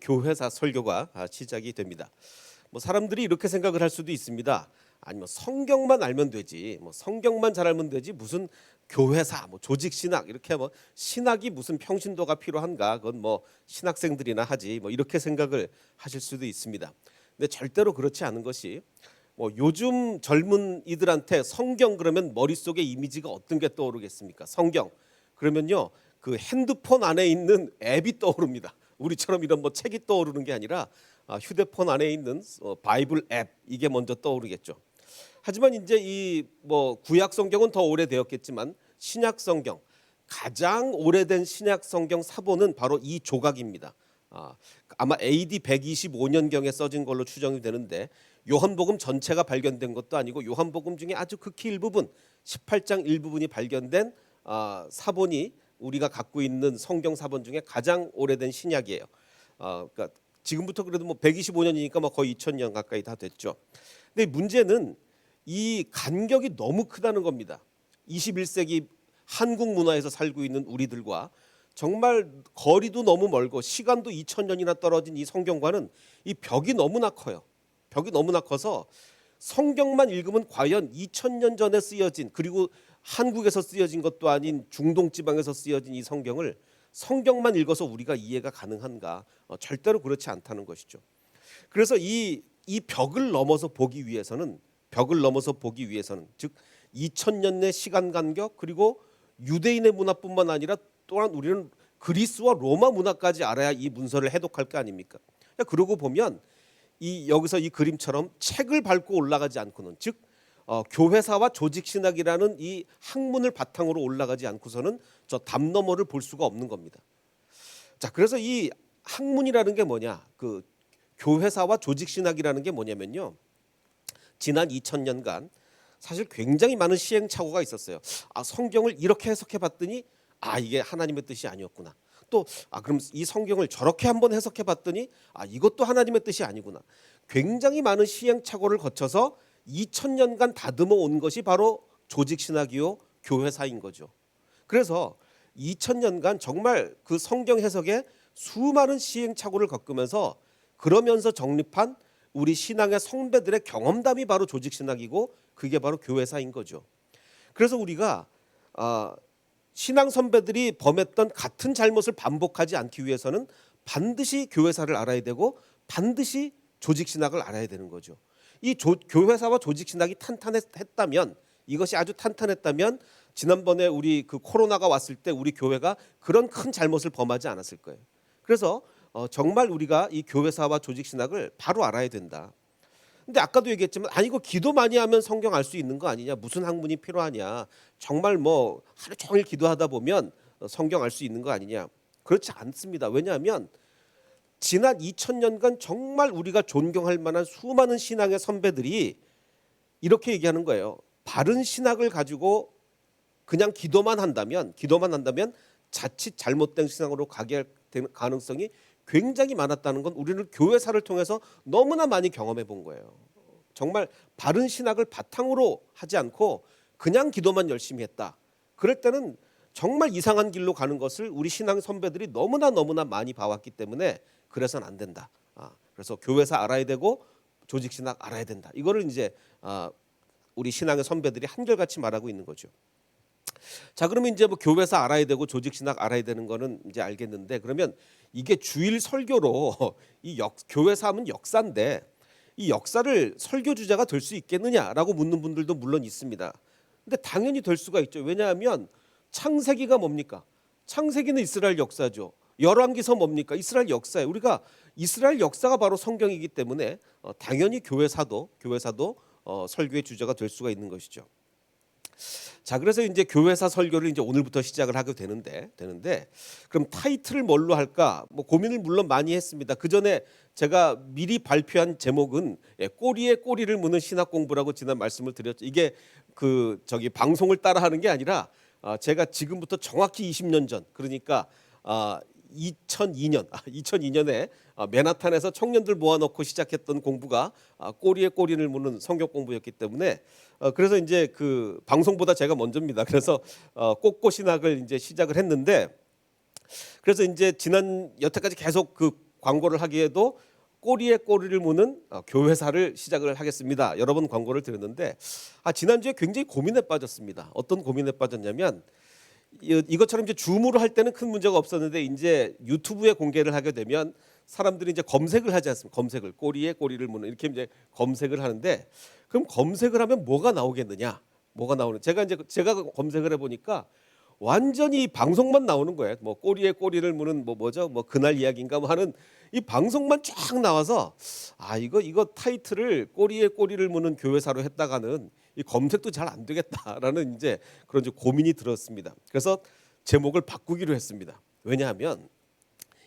교회사 설교가 시작이 됩니다. 뭐 사람들이 이렇게 생각을 할 수도 있습니다. 아니 뭐 성경만 알면 되지, 뭐 성경만 잘 알면 되지 무슨 교회사, 뭐 조직 신학 이렇게 뭐 신학이 무슨 평신도가 필요한가? 그건 뭐 신학생들이나 하지. 뭐 이렇게 생각을 하실 수도 있습니다. 근데 절대로 그렇지 않은 것이 뭐 요즘 젊은 이들한테 성경 그러면 머릿속에 이미지가 어떤 게 떠오르겠습니까? 성경 그러면요 그 핸드폰 안에 있는 앱이 떠오릅니다. 우리처럼 이런 뭐 책이 떠오르는 게 아니라 휴대폰 안에 있는 바이블 앱 이게 먼저 떠오르겠죠. 하지만 이제 이 뭐 구약 성경은 더 오래되었겠지만 신약 성경 가장 오래된 신약 성경 사본은 바로 이 조각입니다. 아마 AD 125년경에 써진 걸로 추정이 되는데 요한복음 전체가 발견된 것도 아니고 요한복음 중에 아주 극히 일부분 18장 일부분이 발견된 사본이 우리가 갖고 있는 성경 사본 중에 가장 오래된 신약이에요. 그러니까 지금부터 그래도 뭐 125년이니까 뭐 거의 2000년 가까이 다 됐죠. 근데 문제는 이 간격이 너무 크다는 겁니다. 21세기 한국 문화에서 살고 있는 우리들과 정말 거리도 너무 멀고 시간도 2000년이나 떨어진 이 성경과는 이 벽이 너무나 커요. 벽이 너무나 커서 성경만 읽으면 과연 2000년 전에 쓰여진 그리고 한국에서 쓰여진 것도 아닌 중동 지방에서 쓰여진 이 성경을 성경만 읽어서 우리가 이해가 가능한가? 절대로 그렇지 않다는 것이죠. 그래서 이 벽을 넘어서 보기 위해서는 즉 2000년의 시간 간격 그리고 유대인의 문화뿐만 아니라 또한 우리는 그리스와 로마 문화까지 알아야 이 문서를 해독할 거 아닙니까? 그러고 보면 여기서 이 그림처럼 책을 밟고 올라가지 않고는 즉 교회사와 조직신학이라는 이 학문을 바탕으로 올라가지 않고서는 저 담 너머를 볼 수가 없는 겁니다. 자, 그래서 이 학문이라는 게 뭐냐? 그 교회사와 조직신학이라는 게 뭐냐면요. 지난 2000년간 사실 굉장히 많은 시행착오가 있었어요. 성경을 이렇게 해석해 봤더니 이게 하나님의 뜻이 아니었구나. 또 그럼 이 성경을 저렇게 한번 해석해 봤더니 이것도 하나님의 뜻이 아니구나. 굉장히 많은 시행착오를 거쳐서 2000년간 다듬어 온 것이 바로 조직신학이요 교회사인 거죠. 그래서 2000년간 정말 그 성경 해석에 수많은 시행착오를 겪으면서 그러면서 정립한 우리 신앙의 선배들의 경험담이 바로 조직신학이고 그게 바로 교회사인 거죠. 그래서 우리가 신앙 선배들이 범했던 같은 잘못을 반복하지 않기 위해서는 반드시 교회사를 알아야 되고 반드시 조직신학을 알아야 되는 거죠. 이 교회사와 조직신학이 탄탄했다면 이것이 아주 탄탄했다면 지난번에 우리 그 코로나가 왔을 때 우리 교회가 그런 큰 잘못을 범하지 않았을 거예요. 그래서 정말 우리가 이 교회사와 조직신학을 바로 알아야 된다. 근데 아까도 얘기했지만 이거 기도 많이 하면 성경 알 수 있는 거 아니냐? 무슨 학문이 필요하냐? 정말 뭐 하루 종일 기도하다 보면 성경 알 수 있는 거 아니냐? 그렇지 않습니다. 왜냐하면 지난 2000년간 정말 우리가 존경할 만한 수많은 신앙의 선배들이 이렇게 얘기하는 거예요. 바른 신학을 가지고 그냥 기도만 한다면 자칫 잘못된 신앙으로 가게 될 가능성이 굉장히 많았다는 건 우리는 교회사를 통해서 너무나 많이 경험해 본 거예요. 정말 바른 신학을 바탕으로 하지 않고 그냥 기도만 열심히 했다. 그럴 때는 정말 이상한 길로 가는 것을 우리 신앙 선배들이 너무나 많이 봐왔기 때문에 그래서는 안 된다. 그래서 교회사 알아야 되고 조직신학 알아야 된다. 이거를 이제 우리 신앙의 선배들이 한결같이 말하고 있는 거죠. 자, 그러면 이제 뭐 교회사 알아야 되고 조직신학 알아야 되는 거는 이제 알겠는데 그러면 이게 주일 설교로 교회사 하면 역사인데 이 역사를 설교 주제가 될 수 있겠느냐라고 묻는 분들도 물론 있습니다. 근데 당연히 될 수가 있죠. 왜냐하면 창세기가 뭡니까? 창세기는 이스라엘 역사죠. 열왕기서 뭡니까? 이스라엘 역사예요. 우리가 이스라엘 역사가 바로 성경이기 때문에 당연히 교회사도 설교의 주제가 될 수가 있는 것이죠. 자, 그래서 이제 교회사 설교를 이제 오늘부터 시작을 하게 되는데 그럼 타이틀을 뭘로 할까? 뭐 고민을 물론 많이 했습니다. 그 전에 제가 미리 발표한 제목은 꼬리에 꼬리를 무는 신학 공부라고 지난 말씀을 드렸죠. 이게 방송을 따라하는 게 아니라 제가 지금부터 정확히 20년 전 그러니까 2002년에 맨하탄에서 청년들 모아놓고 시작했던 공부가 꼬리에 꼬리를 무는 성경 공부였기 때문에 그래서 이제 그 방송보다 제가 먼저입니다. 그래서 꽃꽃신학을 이제 시작을 했는데 그래서 이제 여태까지 계속 그 광고를 하기에도 꼬리에 꼬리를 무는 교회사를 시작을 하겠습니다. 여러 번 광고를 드렸는데 지난주에 굉장히 고민에 빠졌습니다. 어떤 고민에 빠졌냐면 이것처럼 이제 줌으로 할 때는 큰 문제가 없었는데 이제 유튜브에 공개를 하게 되면 사람들이 이제 검색을 하지 않습니까? 검색을 꼬리에 꼬리를 무는 이렇게 이제 검색을 하는데 그럼 검색을 하면 뭐가 나오겠느냐? 뭐가 나오는? 제가 검색을 해보니까 완전히 방송만 나오는 거예요. 뭐 꼬리에 꼬리를 무는 뭐죠? 뭐 그날 이야기인가 뭐 하는 이 방송만 쫙 나와서 이거 타이틀을 꼬리에 꼬리를 무는 교회사로 했다가는 이 검색도 잘 안 되겠다라는 이제 그런 이제 고민이 들었습니다. 그래서 제목을 바꾸기로 했습니다. 왜냐하면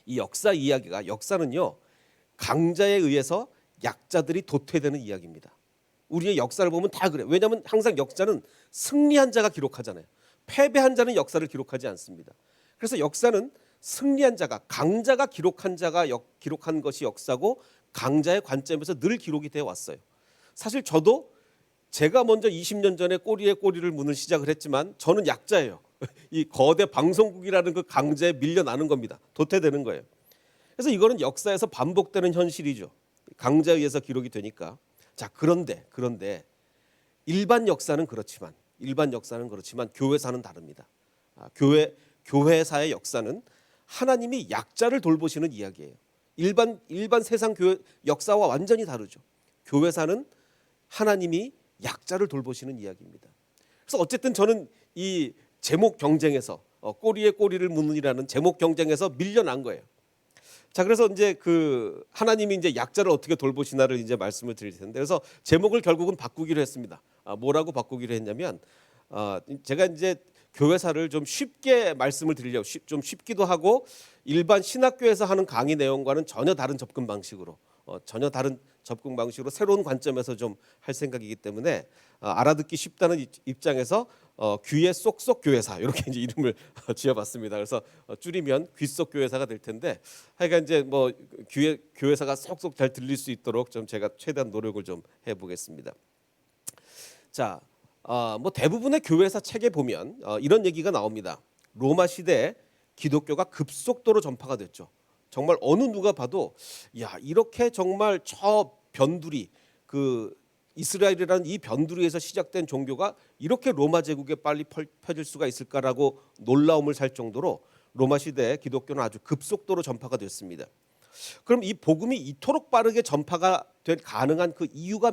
이 역사는요 강자에 의해서 약자들이 도태되는 이야기입니다. 우리의 역사를 보면 다 그래. 왜냐하면 항상 역사는 승리한 자가 기록하잖아요. 패배한 자는 역사를 기록하지 않습니다. 그래서 역사는 승리한 자가 강자가 기록한 기록한 것이 역사고 강자의 관점에서 늘 기록이 되어 왔어요. 사실 저도 제가 먼저 20년 전에 꼬리에 꼬리를 무는 시작을 했지만 저는 약자예요. 이 거대 방송국이라는 그 강자에 밀려나는 겁니다. 도태되는 거예요. 그래서 이거는 역사에서 반복되는 현실이죠. 강자에 의해서 기록이 되니까. 자, 그런데 일반 역사는 그렇지만 교회사는 다릅니다. 교회사의 역사는 하나님이 약자를 돌보시는 이야기예요. 일반 세상 교회 역사와 완전히 다르죠. 교회사는 하나님이 약자를 돌보시는 이야기입니다. 그래서 어쨌든 저는 이 제목 경쟁에서 꼬리에 꼬리를 무는이라는 제목 경쟁에서 밀려난 거예요. 자, 그래서 이제 하나님이 이제 약자를 어떻게 돌보시나를 이제 말씀을 드릴 텐데, 그래서 제목을 결국은 바꾸기로 했습니다. 뭐라고 바꾸기로 했냐면, 제가 이제 교회사를 좀 쉽게 말씀을 드리려고 좀 쉽기도 하고 일반 신학교에서 하는 강의 내용과는 전혀 다른 접근 방식으로 새로운 관점에서 좀 할 생각이기 때문에 알아듣기 쉽다는 입장에서 귀에 쏙쏙 교회사 이렇게 이제 이름을 지어봤습니다. 그래서 줄이면 귀속 교회사가 될 텐데 하여간 이제 뭐 귀에 교회사가 쏙쏙 잘 들릴 수 있도록 좀 제가 최대한 노력을 좀 해보겠습니다. 자, 뭐 대부분의 교회사 책에 보면 이런 얘기가 나옵니다. 로마 시대에 기독교가 급속도로 전파가 됐죠. 정말 어느 누가 봐도 이렇게 정말 저 변두리 이스라엘이라는 이 변두리에서 시작된 종교가 이렇게 로마 제국에 빨리 펴질 수가 있을까라고 놀라움을 살 정도로 로마 시대에 기독교는 아주 급속도로 전파가 됐습니다. 그럼 이 복음이 이토록 빠르게 전파가 가능한 그 이유가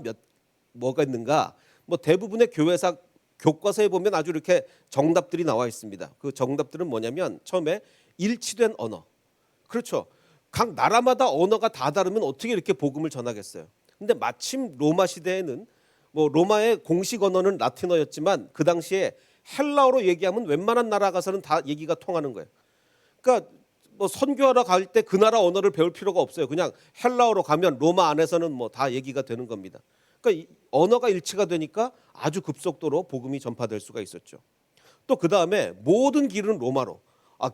뭐가 있는가? 뭐 대부분의 교회사 교과서에 보면 아주 이렇게 정답들이 나와 있습니다. 그 정답들은 뭐냐면 처음에 일치된 언어. 그렇죠. 각 나라마다 언어가 다 다르면 어떻게 이렇게 복음을 전하겠어요. 근데 마침 로마 시대에는 뭐 로마의 공식 언어는 라틴어였지만 그 당시에 헬라어로 얘기하면 웬만한 나라 가서는 다 얘기가 통하는 거예요. 그러니까 뭐 선교하러 갈 때 그 나라 언어를 배울 필요가 없어요. 그냥 헬라어로 가면 로마 안에서는 뭐 다 얘기가 되는 겁니다. 그러니까 언어가 일치가 되니까 아주 급속도로 복음이 전파될 수가 있었죠. 또 그 다음에 모든 길은 로마로.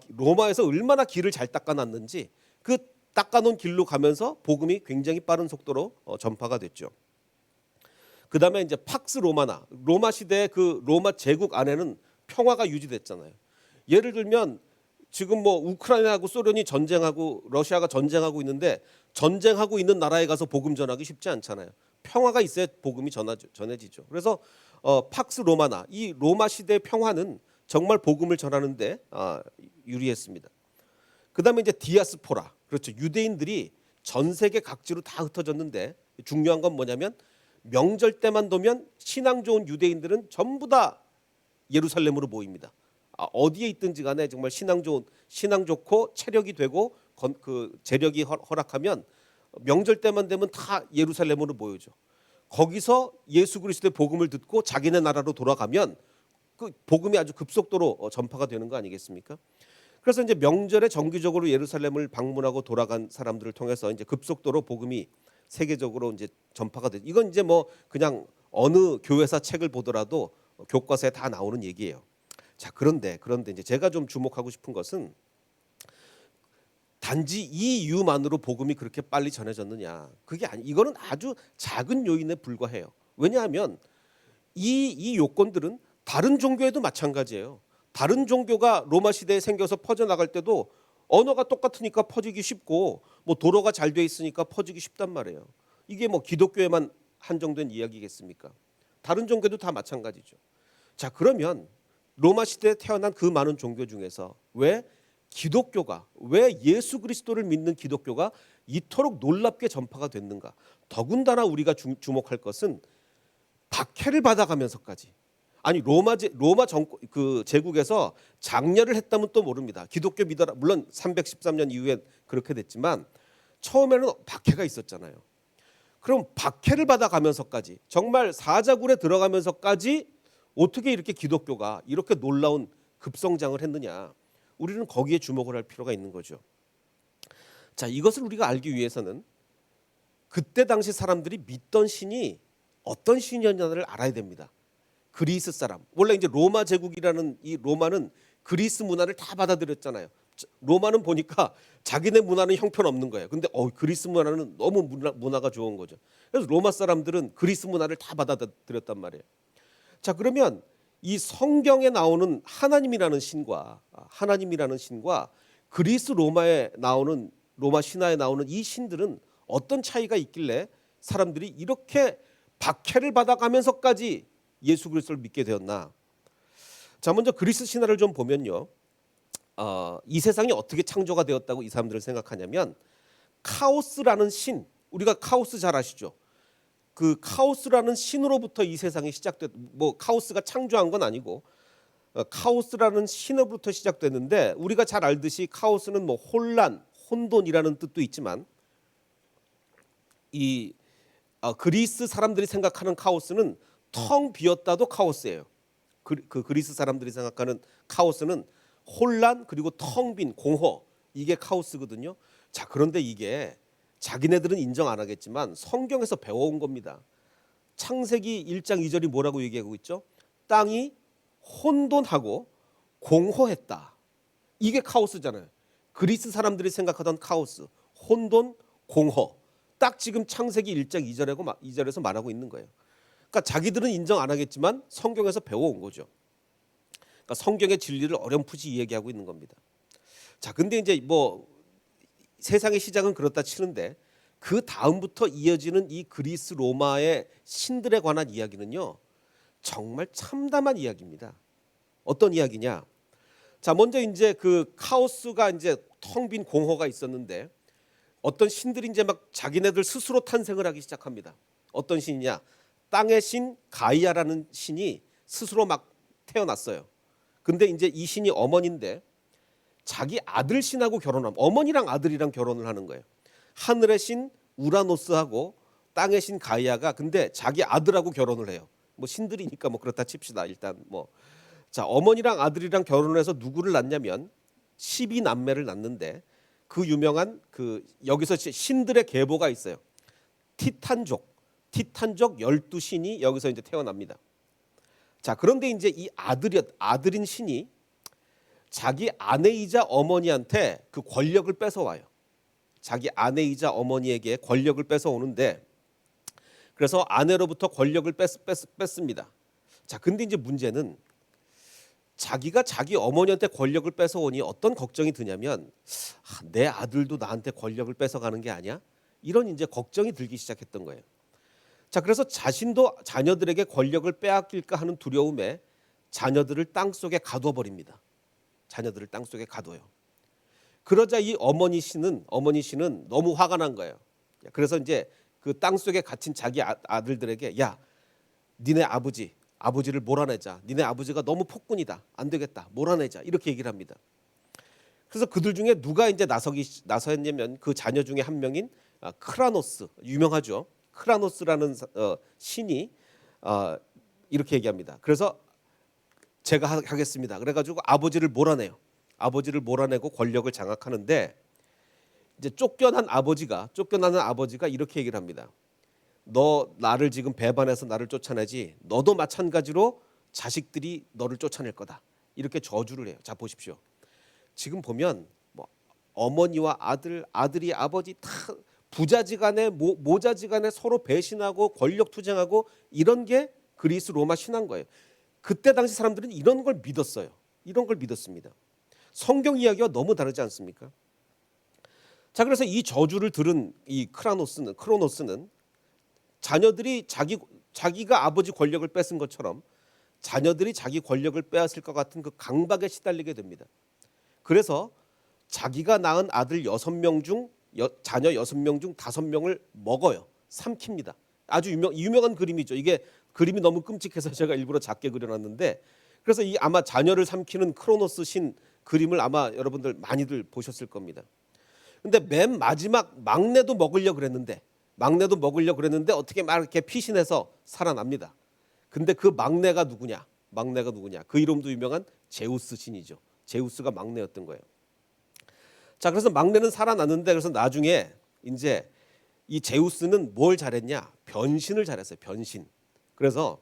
로마에서 얼마나 길을 잘 닦아놨는지 그 닦아놓은 길로 가면서 복음이 굉장히 빠른 속도로 전파가 됐죠. 그 다음에 이제 팍스 로마나 로마 시대의 그 로마 제국 안에는 평화가 유지됐잖아요. 예를 들면 지금 뭐 우크라이나하고 소련이 전쟁하고 러시아가 전쟁하고 있는데 전쟁하고 있는 나라에 가서 복음 전하기 쉽지 않잖아요. 평화가 있어야 복음이 전해지죠. 그래서 팍스 로마나 이 로마 시대의 평화는 정말 복음을 전하는데 유리했습니다. 그다음에 이제 디아스포라, 그렇죠. 유대인들이 전 세계 각지로 다 흩어졌는데 중요한 건 뭐냐면 명절 때만 되면 신앙 좋은 유대인들은 전부 다 예루살렘으로 모입니다. 어디에 있든지 간에 정말 신앙 좋고 체력이 되고 그 재력이 허락하면 명절 때만 되면 다 예루살렘으로 모여죠. 거기서 예수 그리스도의 복음을 듣고 자기네 나라로 돌아가면 그 복음이 아주 급속도로 전파가 되는 거 아니겠습니까? 그래서 이제 명절에 정기적으로 예루살렘을 방문하고 돌아간 사람들을 통해서 이제 급속도로 복음이 세계적으로 이제 전파가 돼. 이건 이제 뭐 그냥 어느 교회사 책을 보더라도 교과서에 다 나오는 얘기예요. 자, 그런데 이제 제가 좀 주목하고 싶은 것은 단지 이 이유만으로 복음이 그렇게 빨리 전해졌느냐? 이거는 아주 작은 요인에 불과해요. 왜냐하면 이 요건들은 다른 종교에도 마찬가지예요. 다른 종교가 로마 시대에 생겨서 퍼져나갈 때도 언어가 똑같으니까 퍼지기 쉽고 뭐 도로가 잘 돼 있으니까 퍼지기 쉽단 말이에요. 이게 뭐 기독교에만 한정된 이야기겠습니까? 다른 종교도 다 마찬가지죠. 자, 그러면 로마 시대에 태어난 그 많은 종교 중에서 왜 기독교가, 왜 예수 그리스도를 믿는 기독교가 이토록 놀랍게 전파가 됐는가? 더군다나 우리가 주목할 것은 박해를 받아가면서까지, 아니 로마 정권 그 제국에서 장려를 했다면 또 모릅니다. 기독교 믿어라. 물론 313년 이후에 그렇게 됐지만 처음에는 박해가 있었잖아요. 그럼 박해를 받아가면서까지, 정말 사자굴에 들어가면서까지 어떻게 이렇게 기독교가 이렇게 놀라운 급성장을 했느냐? 우리는 거기에 주목을 할 필요가 있는 거죠. 자, 이것을 우리가 알기 위해서는 그때 당시 사람들이 믿던 신이 어떤 신이었냐를 알아야 됩니다. 그리스 사람, 원래 이제 로마 제국이라는 이 로마는 그리스 문화를 다 받아들였잖아요. 로마는 보니까 자기네 문화는 형편없는 거예요. 근데 그리스 문화는 너무 문화가 좋은 거죠. 그래서 로마 사람들은 그리스 문화를 다 받아들였단 말이에요. 자, 그러면 이 성경에 나오는 하나님이라는 신과 그리스 로마에 나오는, 로마 신화에 나오는 이 신들은 어떤 차이가 있길래 사람들이 이렇게 박해를 받아가면서까지 예수 그리스도를 믿게 되었나? 자, 먼저 그리스 신화를 좀 보면요, 이 세상이 어떻게 창조가 되었다고 이 사람들은 생각하냐면, 카오스라는 신, 우리가 카오스 잘 아시죠? 그 카오스라는 신으로부터 이 세상이 시작됐, 뭐 카오스가 창조한 건 아니고 카오스라는 신으로부터 시작됐는데, 우리가 잘 알듯이 카오스는 뭐 혼란, 혼돈이라는 뜻도 있지만 이 그리스 사람들이 생각하는 카오스는 텅 비었다도 카오스예요. 그리스 사람들이 생각하는 카오스는 혼란 그리고 텅 빈 공허, 이게 카오스거든요. 자, 그런데 이게 자기네들은 인정 안 하겠지만 성경에서 배워온 겁니다. 창세기 1장 2절이 뭐라고 얘기하고 있죠? 땅이 혼돈하고 공허했다. 이게 카오스잖아요. 그리스 사람들이 생각하던 카오스, 혼돈, 공허, 딱 지금 창세기 1장 2절에서 말하고 있는 거예요. 그러니까 자기들은 인정 안 하겠지만 성경에서 배워온 거죠. 그러니까 성경의 진리를 어렴풋이 이야기하고 있는 겁니다. 자, 근데 이제 뭐 세상의 시작은 그렇다 치는데 그 다음부터 이어지는 이 그리스 로마의 신들에 관한 이야기는요, 정말 참담한 이야기입니다. 어떤 이야기냐? 자, 먼저 이제 그 카오스가 이제 텅 빈 공허가 있었는데 어떤 신들이 이제 막 자기네들 스스로 탄생을 하기 시작합니다. 어떤 신이냐? 땅의 신 가이아라는 신이 스스로 막 태어났어요. 근데 이제 이 신이 어머니인데 자기 아들 신하고 결혼하면, 어머니랑 아들이랑 결혼을 하는 거예요. 하늘의 신 우라노스하고 땅의 신 가이아가 근데 자기 아들하고 결혼을 해요. 뭐 신들이니까 뭐 그렇다 칩시다. 일단 뭐, 자, 어머니랑 아들이랑 결혼을 해서 누구를 낳냐면 12남매를 낳는데, 그 유명한 그 여기서 신들의 계보가 있어요. 티탄족 12신이 여기서 이제 태어납니다. 자, 그런데 이제 이 아들인 신이 자기 아내이자 어머니한테 그 권력을 뺏어와요. 자기 아내이자 어머니에게 권력을 뺏어오는데, 그래서 아내로부터 권력을 뺐습니다. 자, 근데 이제 문제는 자기가 자기 어머니한테 권력을 뺏어오니 어떤 걱정이 드냐면, 내 아들도 나한테 권력을 뺏어가는 게 아니야? 이런 이제 걱정이 들기 시작했던 거예요. 자, 그래서 자신도 자녀들에게 권력을 빼앗길까 하는 두려움에 자녀들을 땅속에 가둬 버립니다. 자녀들을 땅속에 가둬요. 그러자 이 어머니 씨는 너무 화가 난 거예요. 그래서 이제 그 땅속에 갇힌 자기 아들들에게, 야, 니네 아버지를 몰아내자. 니네 아버지가 너무 폭군이다. 안 되겠다. 몰아내자. 이렇게 얘기를 합니다. 그래서 그들 중에 누가 이제 나섰냐면 그 자녀 중에 한 명인 크라노스, 유명하죠. 크라노스라는 신이 이렇게 얘기합니다. 그래서 제가 하겠습니다. 그래가지고 아버지를 몰아내고 권력을 장악하는데, 이제 쫓겨난 아버지가 이렇게 얘기를 합니다. 너 나를 지금 배반해서 나를 쫓아내지, 너도 마찬가지로 자식들이 너를 쫓아낼 거다. 이렇게 저주를 해요. 자, 보십시오. 지금 보면 뭐 어머니와 아들이 아버지 다 부자지간에 모자지간에 서로 배신하고 권력 투쟁하고, 이런 게 그리스 로마 신화인 거예요. 그때 당시 사람들은 이런 걸 믿었어요. 이런 걸 믿었습니다. 성경 이야기와 너무 다르지 않습니까? 자, 그래서 이 저주를 들은 이 크로노스는 자녀들이 자기가 아버지 권력을 뺏은 것처럼 자녀들이 자기 권력을 빼앗을 것 같은 그 강박에 시달리게 됩니다. 그래서 자기가 낳은 아들 6명 중 자녀 6명 중 5명을 먹어요. 삼킵니다. 아주 유명한 그림이죠. 이게 그림이 너무 끔찍해서 제가 일부러 작게 그려놨는데, 그래서 이 아마 자녀를 삼키는 크로노스 신 그림을 아마 여러분들 많이들 보셨을 겁니다. 근데 맨 마지막 막내도 먹으려고 그랬는데 어떻게 막 이렇게 피신해서 살아납니다. 근데 그 막내가 누구냐? 그 이름도 유명한 제우스 신이죠. 제우스가 막내였던 거예요. 자, 그래서 막내는 살아났는데, 그래서 나중에 이제 이 제우스는 뭘 잘했냐? 변신을 잘했어요. 변신. 그래서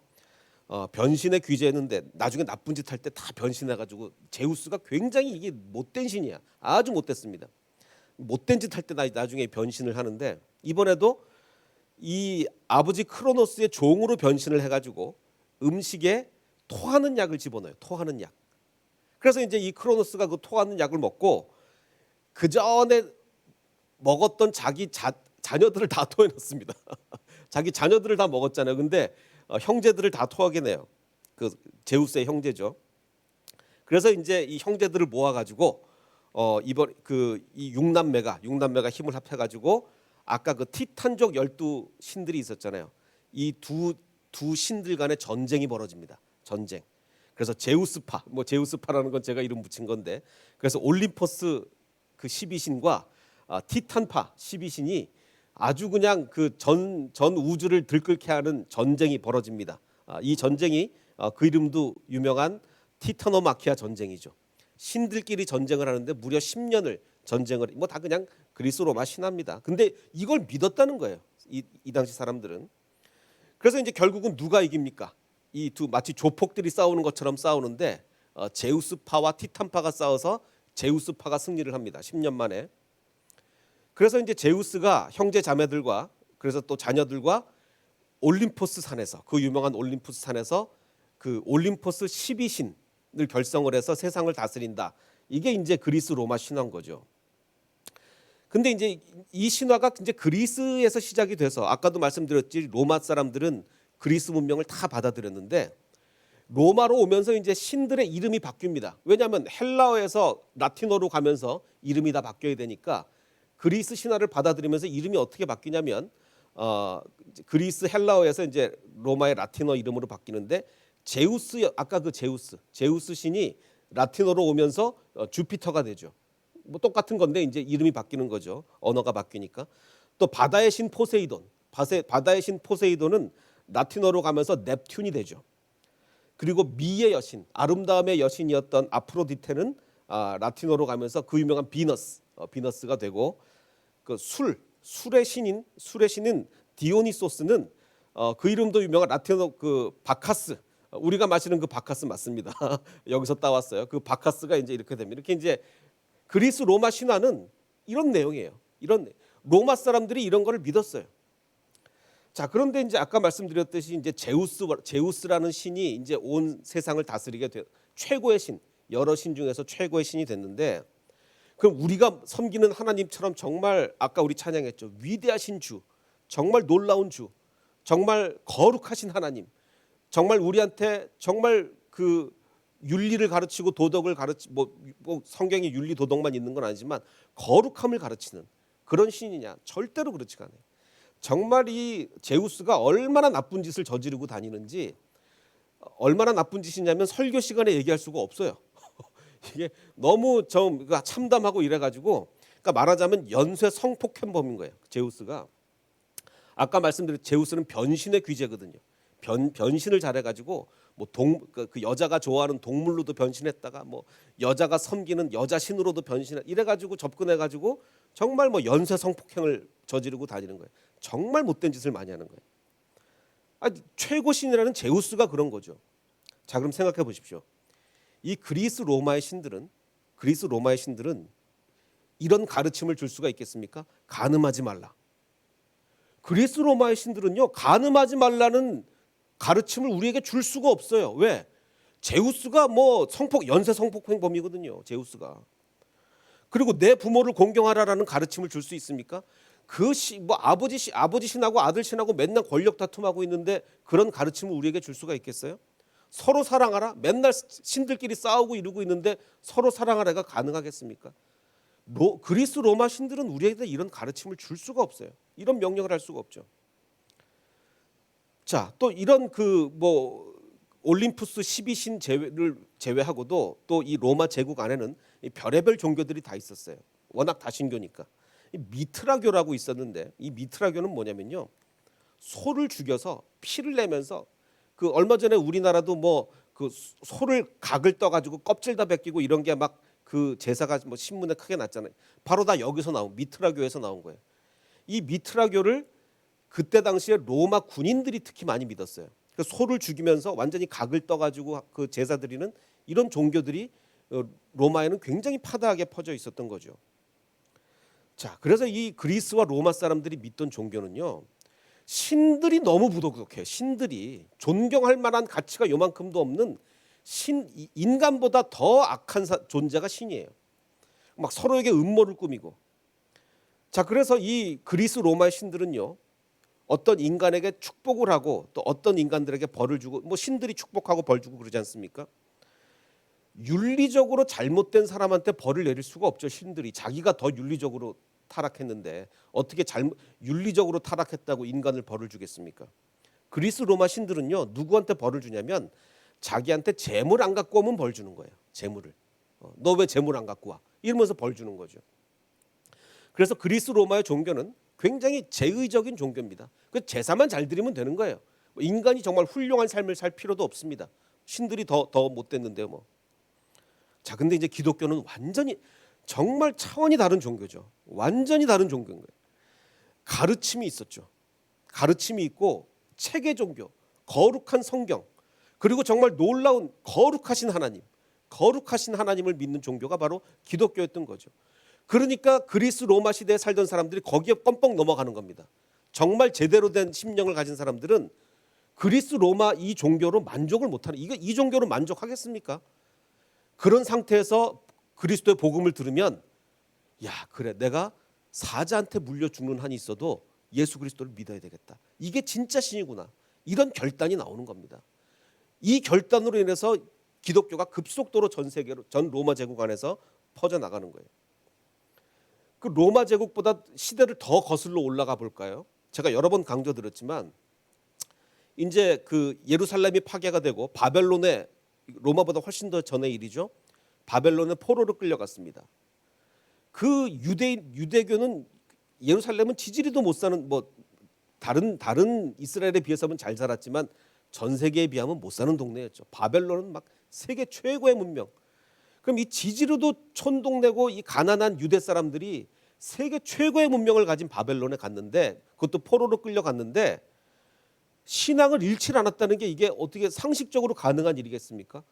변신에 귀재했는데 나중에 나쁜 짓 할 때 다 변신해가지고 제우스가 굉장히 이게 못된 신이야. 아주 못됐습니다. 못된 짓 할 때 나중에 변신을 하는데, 이번에도 이 아버지 크로노스의 종으로 변신을 해가지고 음식에 토하는 약을 집어넣어요. 토하는 약. 그래서 이제 이 크로노스가 그 토하는 약을 먹고 그 전에 먹었던 자기 자녀들을 다 토해놨습니다. 자기 자녀들을 다 먹었잖아요. 근데 형제들을 다 토하게 내요. 그 제우스의 형제죠. 그래서 이제 이 형제들을 모아가지고 이번 이 6남매가 힘을 합해가지고 아까 그 티탄족 12신들이 있었잖아요. 이 두 신들 간의 전쟁이 벌어집니다. 전쟁. 그래서 제우스파라는 건 제가 이름 붙인 건데, 그래서 올림포스 그 12신과 티탄파 12신이 아주 그냥 그 전 우주를 들끓게 하는 전쟁이 벌어집니다. 이 전쟁이 그 이름도 유명한 티타노마키아 전쟁이죠. 신들끼리 전쟁을 하는데 무려 10년을 전쟁을, 뭐 다 그냥 그리스 로마 신화입니다. 근데 이걸 믿었다는 거예요. 이 당시 사람들은. 그래서 이제 결국은 누가 이깁니까? 이 두 마치 조폭들이 싸우는 것처럼 싸우는데 제우스파와 티탄파가 싸워서 제우스파가 승리를 합니다. 10년 만에. 그래서 이제 제우스가 형제 자매들과 그래서 또 자녀들과 올림포스 산에서, 그 유명한 올림포스 산에서 그 올림포스 12신을 결성을 해서 세상을 다스린다. 이게 이제 그리스 로마 신화인 거죠. 근데 이제 이 신화가 이제 그리스에서 시작이 돼서, 아까도 말씀드렸지 로마 사람들은 그리스 문명을 다 받아들였는데 로마로 오면서 이제 신들의 이름이 바뀝니다. 왜냐하면 헬라어에서 라틴어로 가면서 이름이 다 바뀌어야 되니까 그리스 신화를 받아들이면서 이름이 어떻게 바뀌냐면 그리스 헬라어에서 이제 로마의 라틴어 이름으로 바뀌는데, 아까 그 제우스 신이 라틴어로 오면서 주피터가 되죠. 뭐 똑같은 건데 이제 이름이 바뀌는 거죠. 언어가 바뀌니까. 또 바다의 신 포세이돈은 라틴어로 가면서 넵튠이 되죠. 그리고 미의 여신, 아름다움의 여신이었던 아프로디테는 라틴어로 가면서 그 유명한 비너스가 되고, 그 술의 신인 디오니소스는 그 이름도 유명한 라틴어 그 바카스, 우리가 마시는 그 바카스 맞습니다. 여기서 따왔어요. 그 바카스가 이제 이렇게 됩니다. 이렇게 이제 그리스 로마 신화는 이런 내용이에요. 이런 로마 사람들이 이런 거를 믿었어요. 자, 그런데 이제 아까 말씀드렸듯이 이제 제우스라는 신이 이제 온 세상을 다스리게 돼 최고의 신, 여러 신 중에서 최고의 신이 됐는데, 그럼 우리가 섬기는 하나님처럼 정말 아까 우리 찬양했죠. 위대하신 주, 정말 놀라운 주, 정말 거룩하신 하나님, 정말 우리한테 정말 그 윤리를 가르치고 도덕을 뭐 성경에 윤리 도덕만 있는 건 아니지만 거룩함을 가르치는 그런 신이냐? 절대로 그렇지가 않아요. 정말 이 제우스가 얼마나 나쁜 짓을 저지르고 다니는지, 얼마나 나쁜 짓이냐면 설교 시간에 얘기할 수가 없어요. 이게 너무 좀 참담하고 이래가지고, 그러니까 말하자면 연쇄 성폭행범인 거예요. 제우스가. 아까 말씀드린 제우스는 변신의 귀재거든요. 변신을 잘해가지고 그 여자가 좋아하는 동물로도 변신했다가 뭐 여자가 섬기는 여자 신으로도 이래가지고 접근해가지고 정말 뭐 연쇄 성폭행을 저지르고 다니는 거예요. 정말 못된 짓을 많이 하는 거예요. 최고 신이라는 제우스가 그런 거죠. 자, 그럼 생각해 보십시오. 이 그리스 로마의 신들은 이런 가르침을 줄 수가 있겠습니까? 간음하지 말라. 그리스 로마의 신들은요, 간음하지 말라는 가르침을 우리에게 줄 수가 없어요. 왜? 제우스가 뭐 연쇄 성폭행범이거든요. 제우스가. 그리고 내 부모를 공경하라라는 가르침을 줄 수 있습니까? 아버지 신하고 아들 신하고 맨날 권력 다툼하고 있는데 그런 가르침을 우리에게 줄 수가 있겠어요? 서로 사랑하라. 맨날 신들끼리 싸우고 이러고 있는데 서로 사랑하라가 가능하겠습니까? 그리스 로마 신들은 우리에게 이런 가르침을 줄 수가 없어요. 이런 명령을 할 수가 없죠. 자, 또 이런 올림푸스 12신 제외를 제외하고도 또 이 로마 제국 안에는 이 별의별 종교들이 다 있었어요. 워낙 다신교니까. 이 미트라교라고 있었는데 이 미트라교는 뭐냐면요. 소를 죽여서 피를 내면서 그 얼마 전에 우리나라도 그 소를 각을 떠 가지고 껍질 다 벗기고 이런 게 막 그 제사가 뭐 신문에 크게 났잖아요. 바로 다 여기서 나온 미트라교에서 나온 거예요. 이 미트라교를 그때 당시에 로마 군인들이 특히 많이 믿었어요. 그러니까 소를 죽이면서 완전히 각을 떠 가지고 그 제사 드리는 이런 종교들이 로마에는 굉장히 파다하게 퍼져 있었던 거죠. 자, 그래서 이 그리스와 로마 사람들이 믿던 종교는요. 신들이 너무 부도덕해요. 신들이 존경할 만한 가치가 요만큼도 없는 인간보다 더 악한 존재가 신이에요. 막 서로에게 음모를 꾸미고. 자, 그래서 이 그리스 로마의 신들은요. 어떤 인간에게 축복을 하고 또 어떤 인간들에게 벌을 주고 뭐 신들이 축복하고 벌 주고 그러지 않습니까? 윤리적으로 잘못된 사람한테 벌을 내릴 수가 없죠. 신들이 자기가 더 윤리적으로 타락했는데 어떻게 윤리적으로 타락했다고 인간을 벌을 주겠습니까? 그리스 로마 신들은요. 누구한테 벌을 주냐면 자기한테 재물 안 갖고 오면 벌 주는 거예요. 재물을. 너 왜 재물 안 갖고 와? 이러면서 벌 주는 거죠. 그래서 그리스 로마의 종교는 굉장히 제의적인 종교입니다. 그 제사만 잘 드리면 되는 거예요. 인간이 정말 훌륭한 삶을 살 필요도 없습니다. 신들이 더 못됐는데요, 뭐. 자, 근데 이제 기독교는 완전히 정말 차원이 다른 종교죠. 완전히 다른 종교인 거예요. 가르침이 있었죠. 가르침이 있고 체계 종교, 거룩한 성경, 그리고 정말 놀라운 거룩하신 하나님을 믿는 종교가 바로 기독교였던 거죠. 그러니까 그리스 로마 시대에 살던 사람들이 거기에 껌뻑 넘어가는 겁니다. 정말 제대로 된 심령을 가진 사람들은 그리스 로마 이 종교로 만족을 못하는, 이 종교로 만족하겠습니까? 그런 상태에서 그리스도의 복음을 들으면 야, 그래, 내가 사자한테 물려 죽는 한이 있어도 예수 그리스도를 믿어야 되겠다. 이게 진짜 신이구나. 이런 결단이 나오는 겁니다. 이 결단으로 인해서 기독교가 급속도로 전 세계로, 전 로마 제국 안에서 퍼져나가는 거예요. 그 로마 제국보다 시대를 더 거슬러 올라가 볼까요? 제가 여러 번 강조드렸지만 이제 그 예루살렘이 파괴가 되고 바벨론에, 로마보다 훨씬 더 전의 일이죠. 바벨론에 포로로 끌려갔습니다. 그 유대교는 예루살렘은 지지리도 못 사는, 뭐 다른 이스라엘에 비해서는 잘 살았지만 전 세계에 비하면 못 사는 동네였죠. 바벨론은 막 세계 최고의 문명. 그럼 이 지지르도 촌동네고 이 가난한 유대 사람들이 세계 최고의 문명을 가진 바벨론에 갔는데, 그것도 포로로 끌려갔는데 신앙을 잃지 않았다는 게 이게 어떻게 상식적으로 가능한 일이겠습니까?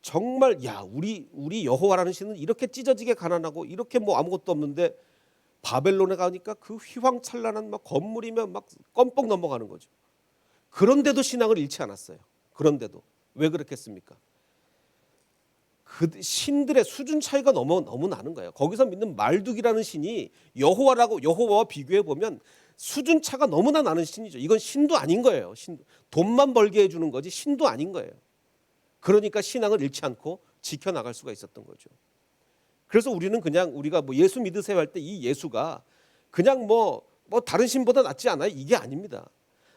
정말 야, 우리 여호와라는 신은 이렇게 찢어지게 가난하고 이렇게 뭐 아무것도 없는데 바벨론에 가니까 그 휘황찬란한 막 건물이면 막 껌뻑 넘어가는 거죠. 그런데도 신앙을 잃지 않았어요. 그런데도 왜 그렇겠습니까? 그 신들의 수준 차이가 너무 나는 거예요. 거기서 믿는 말뚝이라는 신이 여호와와 비교해 보면 수준 차가 너무나 나는 신이죠. 이건 신도 아닌 거예요. 돈만 벌게 해주는 거지 신도 아닌 거예요. 그러니까 신앙을 잃지 않고 지켜나갈 수가 있었던 거죠. 그래서 우리가 뭐 예수 믿으세요 할 때 이 예수가 그냥 뭐 다른 신보다 낫지 않아요? 이게 아닙니다.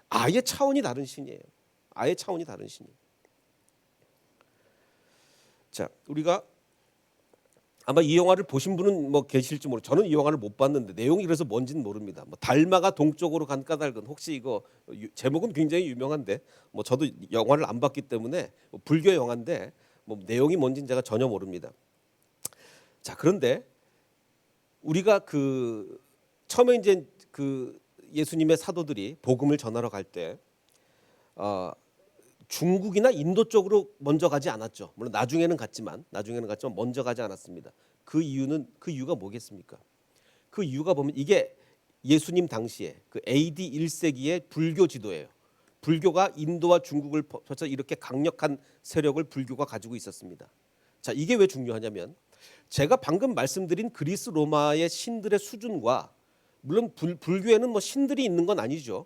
아예 차원이 다른 신이에요. 아예 차원이 다른 신이에요. 자, 우리가 아마 이 영화를 보신 분은 뭐 계실지 모르. 저는 이 영화를 못 봤는데 내용이 그래서 뭔지는 모릅니다. 뭐 달마가 동쪽으로 간 까닭은, 혹시 이거 제목은 굉장히 유명한데 뭐 저도 영화를 안 봤기 때문에 불교 영화인데 뭐 내용이 뭔지는 제가 전혀 모릅니다. 자, 그런데 우리가 그 처음에 이제 그 예수님의 사도들이 복음을 전하러 갈 때 중국이나 인도 쪽으로 먼저 가지 않았죠. 물론 나중에는 갔지만 먼저 가지 않았습니다. 그 이유가 뭐겠습니까? 그 이유가 보면 이게 예수님 당시에 그 AD 1세기의 불교 지도예요. 불교가 인도와 중국을 거쳐 이렇게 강력한 세력을 불교가 가지고 있었습니다. 자, 이게 왜 중요하냐면 제가 방금 말씀드린 그리스 로마의 신들의 수준과 물론 불교에는 뭐 신들이 있는 건 아니죠.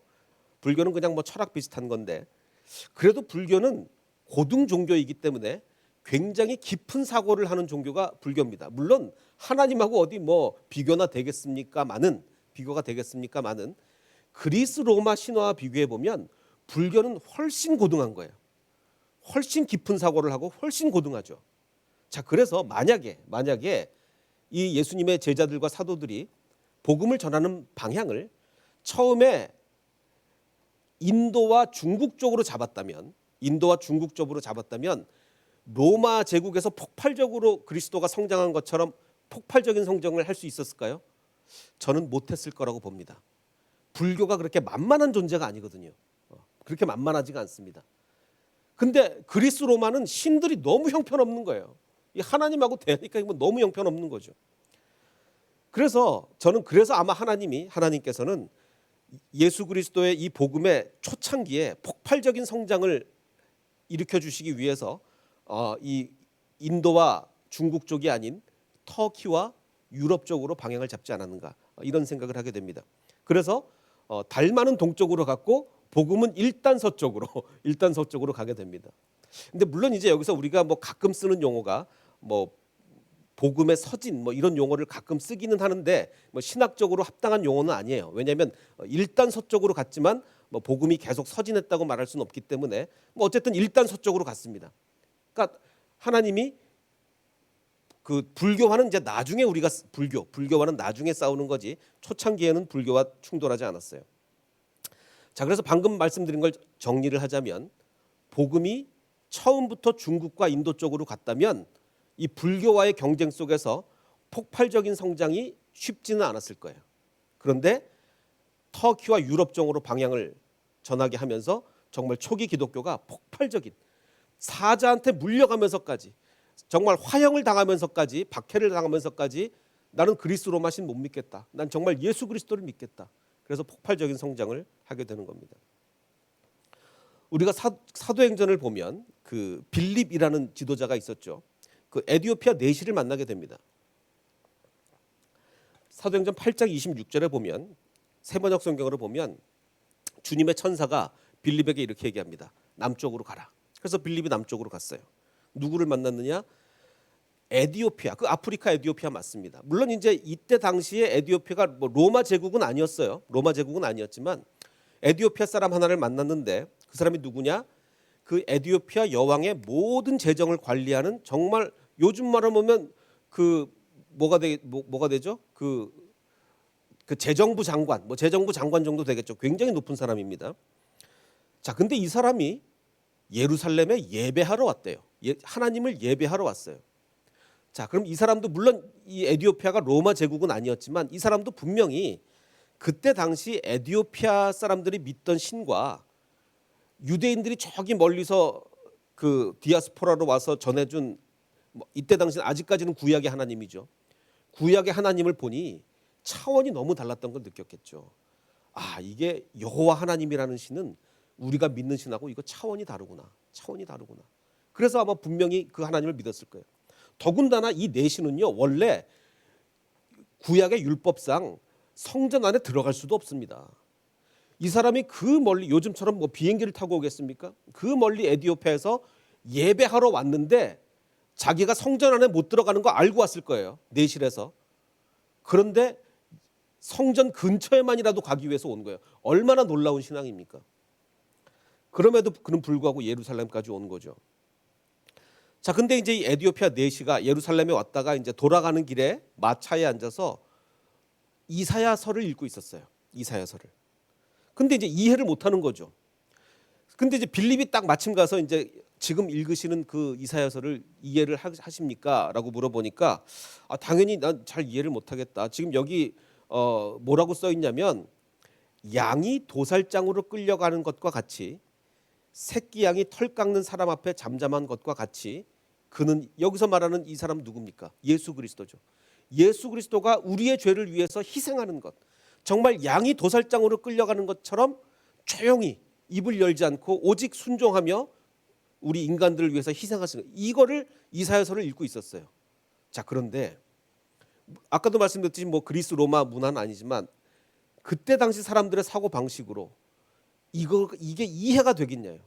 불교는 그냥 뭐 철학 비슷한 건데 그래도 불교는 고등 종교이기 때문에 굉장히 깊은 사고를 하는 종교가 불교입니다. 물론 하나님하고 어디 뭐 비교가 되겠습니까마는 그리스 로마 신화와 비교해 보면 불교는 훨씬 고등한 거예요. 훨씬 깊은 사고를 하고 훨씬 고등하죠. 자, 그래서 만약에 이 예수님의 제자들과 사도들이 복음을 전하는 방향을 처음에 인도와 중국 쪽으로 잡았다면 로마 제국에서 폭발적으로 그리스도가 성장한 것처럼 폭발적인 성장을 할 수 있었을까요? 저는 못했을 거라고 봅니다. 불교가 그렇게 만만한 존재가 아니거든요. 그렇게 만만하지가 않습니다. 근데 그리스 로마는 신들이 너무 형편없는 거예요. 이 하나님하고 대하니까 너무 형편없는 거죠. 그래서 저는 아마 하나님께서는 예수 그리스도의 이 복음의 초창기에 폭발적인 성장을 일으켜 주시기 위해서 이 인도와 중국 쪽이 아닌 터키와 유럽 쪽으로 방향을 잡지 않았는가 이런 생각을 하게 됩니다. 그래서 달마는 동쪽으로 갔고 복음은 일단 서쪽으로 가게 됩니다. 근데 물론 이제 여기서 우리가 뭐 가끔 쓰는 용어가 뭐 복음의 서진 뭐 이런 용어를 가끔 쓰기는 하는데 뭐 신학적으로 합당한 용어는 아니에요. 왜냐하면 일단 서쪽으로 갔지만 뭐 복음이 계속 서진했다고 말할 수는 없기 때문에 뭐 어쨌든 일단 서쪽으로 갔습니다. 그러니까 하나님이 그 불교와는 이제 나중에 우리가 불교와는 나중에 싸우는 거지 초창기에는 불교와 충돌하지 않았어요. 자, 그래서 방금 말씀드린 걸 정리를 하자면 복음이 처음부터 중국과 인도 쪽으로 갔다면 이 불교와의 경쟁 속에서 폭발적인 성장이 쉽지는 않았을 거예요. 그런데 터키와 유럽 쪽으로 방향을 전하게 하면서 정말 초기 기독교가 폭발적인 사자한테 물려가면서까지 정말 화형을 당하면서까지 박해를 당하면서까지 나는 그리스 로마 신 못 믿겠다. 난 정말 예수 그리스도를 믿겠다. 그래서 폭발적인 성장을 하게 되는 겁니다. 우리가 사도행전을 보면 그 빌립이라는 지도자가 있었죠. 그 에디오피아 내시를 만나게 됩니다. 사도행전 8장 26절에 보면 세번역 성경으로 보면 주님의 천사가 빌립에게 이렇게 얘기합니다. 남쪽으로 가라. 그래서 빌립이 남쪽으로 갔어요. 누구를 만났느냐? 에디오피아, 그 아프리카 에디오피아 맞습니다. 물론 이제 이때 당시에 에디오피아가 뭐 로마 제국은 아니었어요. 로마 제국은 아니었지만 에디오피아 사람 하나를 만났는데 그 사람이 누구냐? 그 에디오피아 여왕의 모든 재정을 관리하는 정말 요즘 말로 보면 그 뭐가 되죠? 그 재정부 장관, 뭐 재정부 장관 정도 되겠죠. 굉장히 높은 사람입니다. 자, 근데 이 사람이 예루살렘에 예배하러 왔대요. 하나님을 예배하러 왔어요. 자, 그럼 이 사람도 물론 이 에디오피아가 로마 제국은 아니었지만 이 사람도 분명히 그때 당시 에디오피아 사람들이 믿던 신과 유대인들이 저기 멀리서 그 디아스포라로 와서 전해준 이때 당시는 아직까지는 구약의 하나님이죠. 구약의 하나님을 보니 차원이 너무 달랐던 걸 느꼈겠죠. 아, 이게 여호와 하나님이라는 신은 우리가 믿는 신하고 이거 차원이 다르구나. 그래서 아마 분명히 그 하나님을 믿었을 거예요. 더군다나 이 내신은요 원래 구약의 율법상 성전 안에 들어갈 수도 없습니다. 이 사람이 그 멀리 요즘처럼 뭐 비행기를 타고 오겠습니까? 그 멀리 에디오피아에서 예배하러 왔는데 자기가 성전 안에 못 들어가는 거 알고 왔을 거예요. 내실에서. 그런데 성전 근처에만이라도 가기 위해서 온 거예요. 얼마나 놀라운 신앙입니까? 그럼에도 그는 불구하고 예루살렘까지 온 거죠. 자, 근데 이제 이 에디오피아 내시가 예루살렘에 왔다가 이제 돌아가는 길에 마차에 앉아서 이사야서를 읽고 있었어요. 이사야서를. 근데 이제 이해를 못 하는 거죠. 근데 이제 빌립이 딱 마침 가서 이제 지금 읽으시는 그 이사야서를 이해를 하십니까? 라고 물어보니까 당연히 난 잘 이해를 못 하겠다. 지금 여기 뭐라고 써 있냐면 양이 도살장으로 끌려가는 것과 같이 새끼 양이 털 깎는 사람 앞에 잠잠한 것과 같이 그는 여기서 말하는 이 사람 누굽니까? 예수 그리스도죠. 예수 그리스도가 우리의 죄를 위해서 희생하는 것. 정말 양이 도살장으로 끌려가는 것처럼 조용히 입을 열지 않고 오직 순종하며 우리 인간들을 위해서 희생하시는 거예요. 이거를 이사야서를 읽고 있었어요. 자, 그런데 아까도 말씀드렸듯이 뭐 그리스 로마 문화는 아니지만 그때 당시 사람들의 사고 방식으로 이게 이해가 되겠냐요.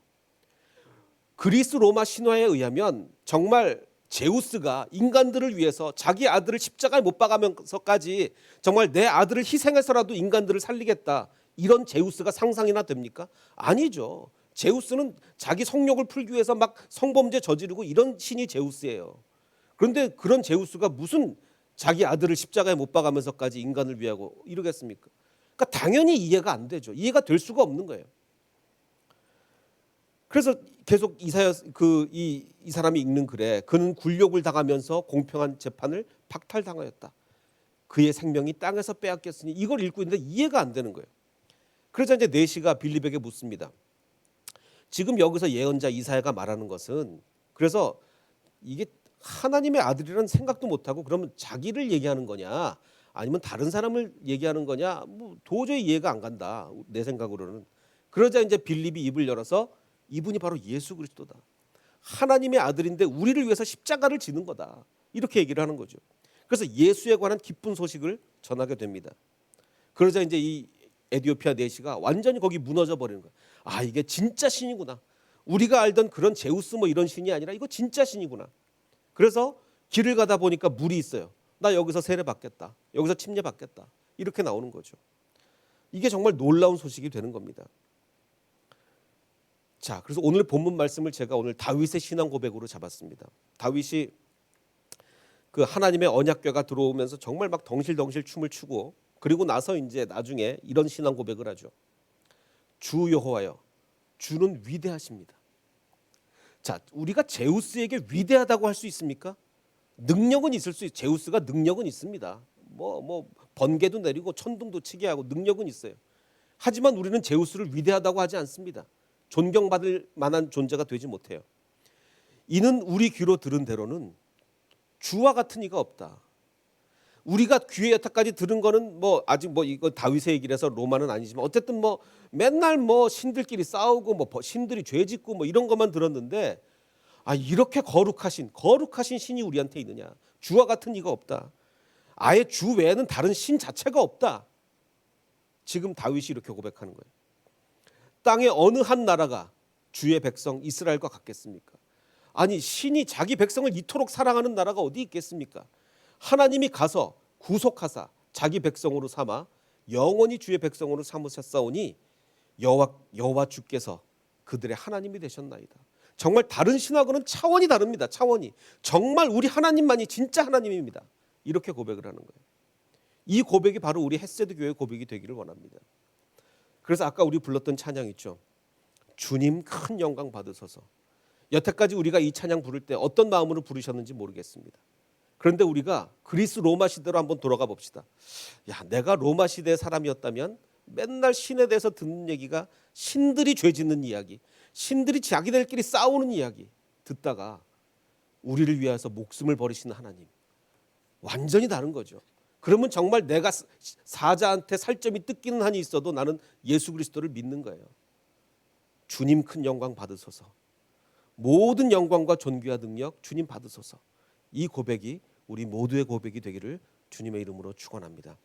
그리스 로마 신화에 의하면 정말 제우스가 인간들을 위해서 자기 아들을 십자가에 못 박으면서까지 정말 내 아들을 희생해서라도 인간들을 살리겠다, 이런 제우스가 상상이나 됩니까? 아니죠. 제우스는 자기 성욕을 풀기 위해서 막 성범죄 저지르고 이런 신이 제우스예요. 그런데 그런 제우스가 무슨 자기 아들을 십자가에 못 박으면서까지 인간을 위하고 이러겠습니까? 그러니까 당연히 이해가 안 되죠. 이해가 될 수가 없는 거예요. 그래서 계속 이사야 이 사람이 읽는 글에 그는 굴욕을 당하면서 공평한 재판을 박탈당하였다. 그의 생명이 땅에서 빼앗겼으니, 이걸 읽고 있는데 이해가 안 되는 거예요. 그러자 이제 내시가 빌립에게 묻습니다. 지금 여기서 예언자 이사야가 말하는 것은, 그래서 이게 하나님의 아들이라는 생각도 못하고 그러면 자기를 얘기하는 거냐 아니면 다른 사람을 얘기하는 거냐, 뭐 도저히 이해가 안 간다, 내 생각으로는. 그러자 이제 빌립이 입을 열어서 이분이 바로 예수 그리스도다, 하나님의 아들인데 우리를 위해서 십자가를 지는 거다, 이렇게 얘기를 하는 거죠. 그래서 예수에 관한 기쁜 소식을 전하게 됩니다. 그러자 이제 이 에디오피아 내시가 완전히 거기 무너져 버리는 거야. 아, 이게 진짜 신이구나. 우리가 알던 그런 제우스 뭐 이런 신이 아니라 이거 진짜 신이구나. 그래서 길을 가다 보니까 물이 있어요. 나 여기서 세례 받겠다, 여기서 침례 받겠다, 이렇게 나오는 거죠. 이게 정말 놀라운 소식이 되는 겁니다. 자, 그래서 오늘 본문 말씀을 제가 오늘 다윗의 신앙 고백으로 잡았습니다. 다윗이 그 하나님의 언약궤가 들어오면서 정말 막 덩실덩실 춤을 추고, 그리고 나서 이제 나중에 이런 신앙 고백을 하죠. 주 여호와여, 주는 위대하십니다. 자, 우리가 제우스에게 위대하다고 할 수 있습니까? 능력은 있을 수 있어요. 제우스가 능력은 있습니다. 뭐 번개도 내리고 천둥도 치게 하고 능력은 있어요. 하지만 우리는 제우스를 위대하다고 하지 않습니다. 존경받을 만한 존재가 되지 못해요. 이는 우리 귀로 들은 대로는 주와 같은 이가 없다. 우리가 귀에 여태까지 들은 거는 뭐 아직 뭐 이거 다윗의 얘기라서 로마는 아니지만 어쨌든 뭐 맨날 뭐 신들끼리 싸우고 뭐 신들이 죄짓고 뭐 이런 것만 들었는데, 아, 이렇게 거룩하신 신이 우리한테 있느냐. 주와 같은 이가 없다. 아예 주 외에는 다른 신 자체가 없다. 지금 다윗이 이렇게 고백하는 거예요. 땅의 어느 한 나라가 주의 백성 이스라엘과 같겠습니까? 아니, 신이 자기 백성을 이토록 사랑하는 나라가 어디 있겠습니까? 하나님이 가서 구속하사 자기 백성으로 삼아 영원히 주의 백성으로 삼으셨사오니 여호와 주께서 그들의 하나님이 되셨나이다. 정말 다른 신하고는 차원이 다릅니다. 차원이. 정말 우리 하나님만이 진짜 하나님입니다. 이렇게 고백을 하는 거예요. 이 고백이 바로 우리 헷세드 교회의 고백이 되기를 원합니다. 그래서 아까 우리 불렀던 찬양 있죠. 주님 큰 영광 받으소서. 여태까지 우리가 이 찬양 부를 때 어떤 마음으로 부르셨는지 모르겠습니다. 그런데 우리가 그리스 로마 시대로 한번 돌아가 봅시다. 야, 내가 로마 시대의 사람이었다면 맨날 신에 대해서 듣는 얘기가 신들이 죄 짓는 이야기, 신들이 자기들끼리 싸우는 이야기 듣다가 우리를 위해서 목숨을 버리시는 하나님, 완전히 다른 거죠. 그러면 정말 내가 사자한테 살점이 뜯기는 한이 있어도 나는 예수 그리스도를 믿는 거예요. 주님 큰 영광 받으소서. 모든 영광과 존귀와 능력 주님 받으소서. 이 고백이 우리 모두의 고백이 되기를 주님의 이름으로 축원합니다.